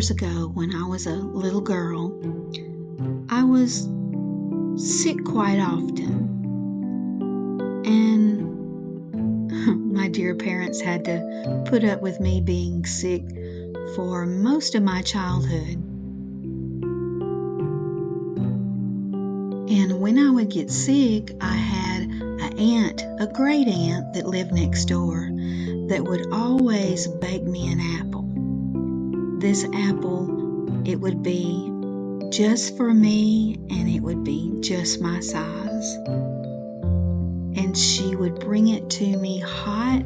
years ago, when I was a little girl, I was sick quite often. And my dear parents had to put up with me being sick for most of my childhood. And when I would get sick, I had an aunt, a great aunt that lived next door, that would always bake me an apple. This apple, it would be just for me, and it would be just my size. And she would bring it to me hot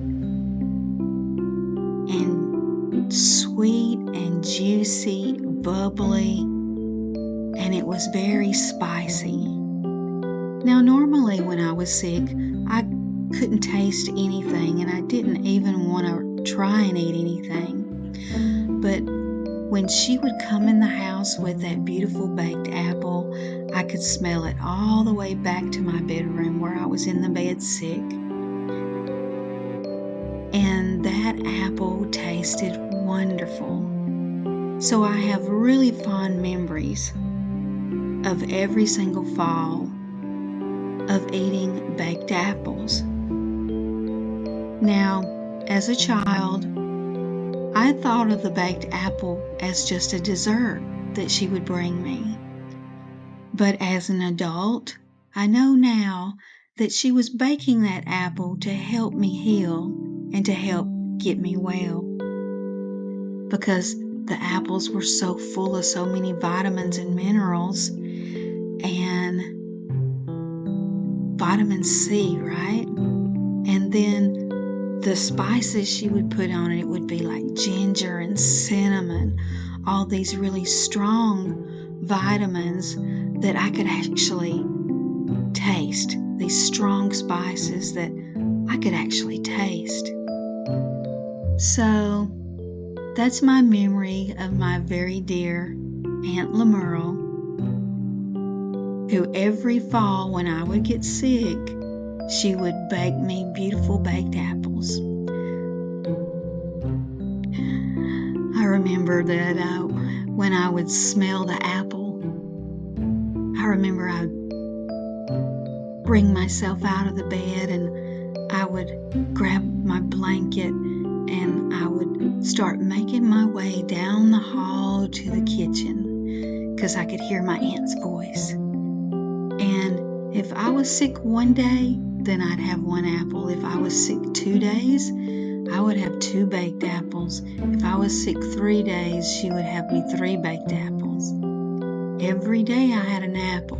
and sweet and juicy, bubbly, and it was very spicy. Now, normally when I was sick, I couldn't taste anything, and I didn't even want to try and eat anything. But when she would come in the house with that beautiful baked apple, I could smell it all the way back to my bedroom where I was in the bed sick. And that apple tasted wonderful. So I have really fond memories of every single fall of eating baked apples. Now, as a child, I thought of the baked apple as just a dessert that she would bring me. But as an adult, I know now that she was baking that apple to help me heal and to help get me well. Because the apples were so full of so many vitamins and minerals and vitamin C, right? And then the spices she would put on it would be like ginger and cinnamon, all these really strong vitamins that I could actually taste, these strong spices that I could actually taste. So that's my memory of my very dear Aunt Lemerle, who every fall when I would get sick, she would bake me beautiful baked apples. I remember that when I would smell the apple, I remember I would bring myself out of the bed and I would grab my blanket and I would start making my way down the hall to the kitchen because I could hear my aunt's voice. And if I was sick one day, then I'd have one apple. If I was sick 2 days, I would have 2 baked apples. If I was sick 3 days, she would have me 3 baked apples. Every day I had an apple.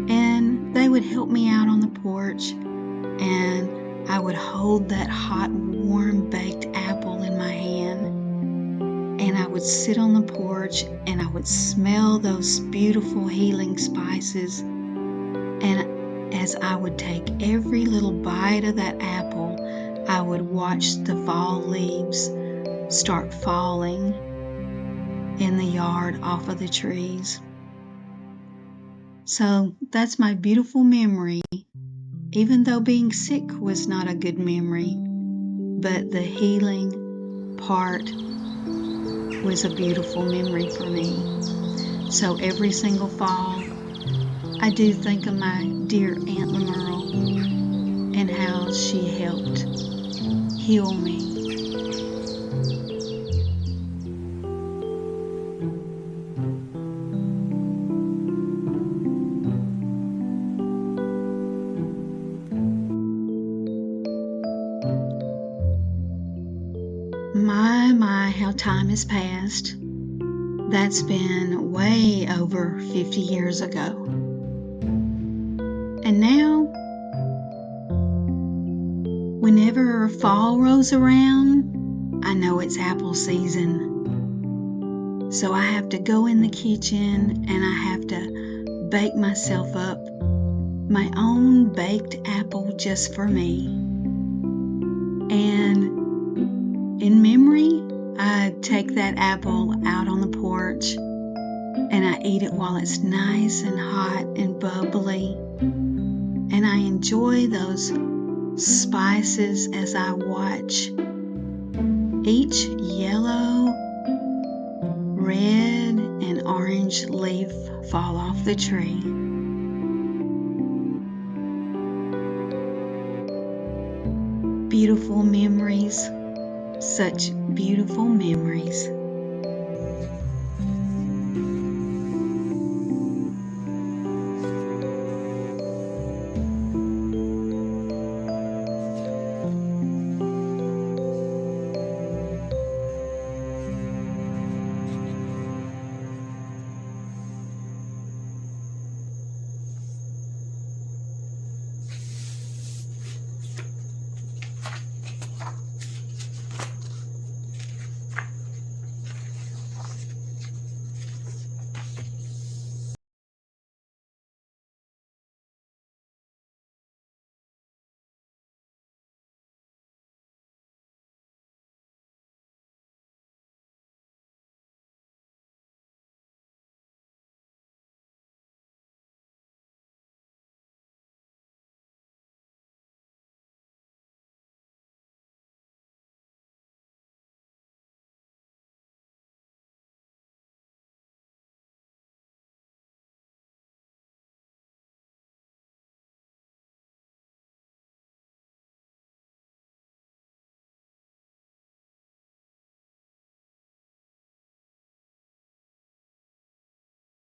And they would help me out on the porch, and I would hold that hot, warm baked apple in my hand, and I would sit on the porch and I would smell those beautiful healing spices. And as I would take every little bite of that apple, I would watch the fall leaves start falling in the yard off of the trees. So that's my beautiful memory, even though being sick was not a good memory, but the healing part was a beautiful memory for me. So every single fall, I do think of my dear Aunt Lemerle and how she helped heal me. My, how time has passed. That's been way over 50 years ago. And now, whenever fall rolls around, I know it's apple season. So I have to go in the kitchen and I have to bake myself up my own baked apple just for me. And in memory, I take that apple out on the porch and I eat it while it's nice and hot and bubbly. And I enjoy those spices as I watch each yellow red and orange leaf fall off the tree. Beautiful memories, such beautiful memories.